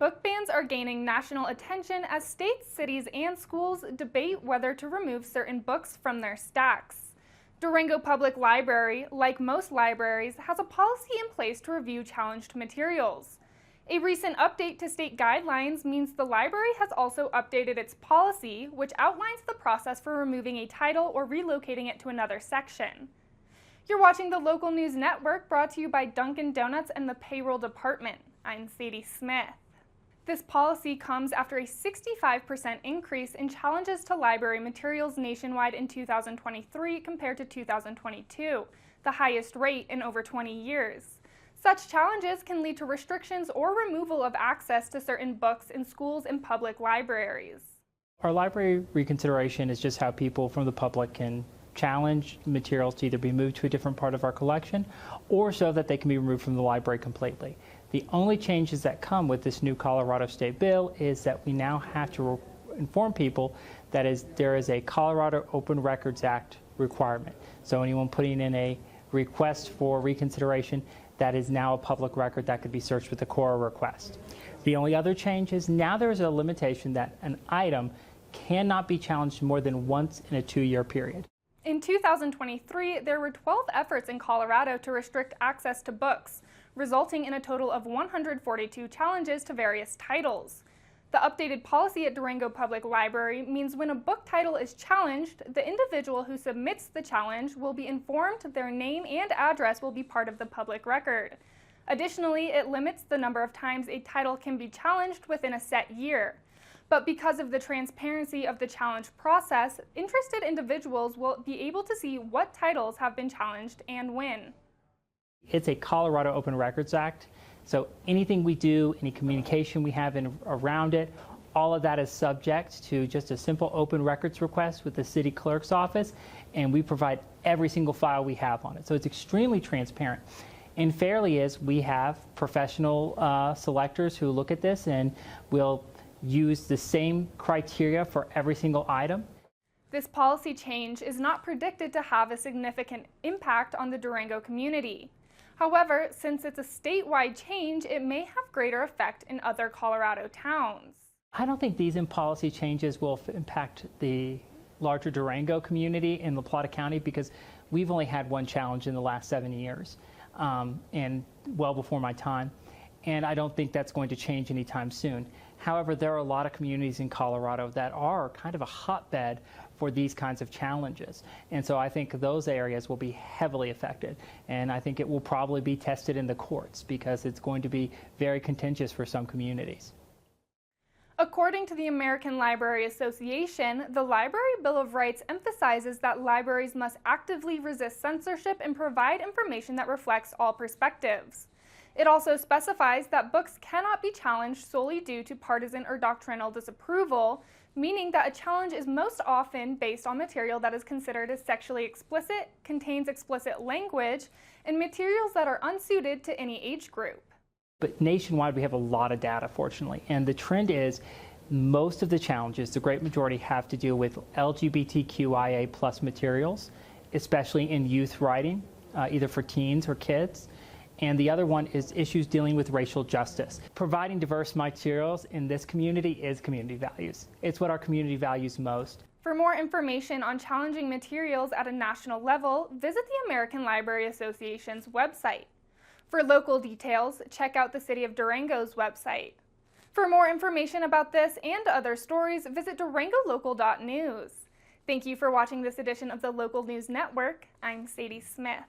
Book bans are gaining national attention as states, cities, and schools debate whether to remove certain books from their stacks. Durango Public Library, like most libraries, has a policy in place to review challenged materials. A recent update to state guidelines means the library has also updated its policy, which outlines the process for removing a title or relocating it to another section. You're watching the Local News Network, brought to you by Dunkin' Donuts and the Payroll Department. I'm Sadie Smith. This policy comes after a 65% increase in challenges to library materials nationwide in 2023 compared to 2022, the highest rate in over 20 years. Such challenges can lead to restrictions or removal of access to certain books in schools and public libraries. Our library reconsideration is just how people from the public can challenge materials to either be moved to a different part of our collection or so that they can be removed from the library completely. The only changes that come with this new Colorado state bill is that we now have to inform people that there is a Colorado Open Records Act requirement. So anyone putting in a request for reconsideration, that is now a public record that could be searched with a CORA request. The only other change is now there is a limitation that an item cannot be challenged more than once in a 2-year period. In 2023, there were 12 efforts in Colorado to restrict access to books, resulting in a total of 142 challenges to various titles. The updated policy at Durango Public Library means when a book title is challenged, the individual who submits the challenge will be informed their name and address will be part of the public record. Additionally, it limits the number of times a title can be challenged within a set year. But because of the transparency of the challenge process, interested individuals will be able to see what titles have been challenged and when. It's a Colorado Open Records Act, so anything we do, any communication we have around it, all of that is subject to just a simple open records request with the city clerk's office, and we provide every single file we have on it. So it's extremely transparent. And fairly is we have professional selectors who look at this and will use the same criteria for every single item. This policy change is not predicted to have a significant impact on the Durango community. However, since it's a statewide change, it may have greater effect in other Colorado towns. I don't think these policy changes will impact the larger Durango community in La Plata County because we've only had one challenge in the last 7 years, and well before my time. And I don't think that's going to change anytime soon. However, there are a lot of communities in Colorado that are kind of a hotbed for these kinds of challenges. And so I think those areas will be heavily affected. And I think it will probably be tested in the courts because it's going to be very contentious for some communities. According to the American Library Association, the Library Bill of Rights emphasizes that libraries must actively resist censorship and provide information that reflects all perspectives. It also specifies that books cannot be challenged solely due to partisan or doctrinal disapproval, meaning that a challenge is most often based on material that is considered as sexually explicit, contains explicit language, and materials that are unsuited to any age group. But nationwide, we have a lot of data, fortunately, and the trend is most of the challenges, the great majority, have to do with LGBTQIA plus materials, especially in youth writing, either for teens or kids. And the other one is issues dealing with racial justice. Providing diverse materials in this community is community values. It's what our community values most. For more information on challenging materials at a national level, visit the American Library Association's website. For local details, check out the City of Durango's website. For more information about this and other stories, visit durangolocal.news. Thank you for watching this edition of the Local News Network. I'm Sadie Smith.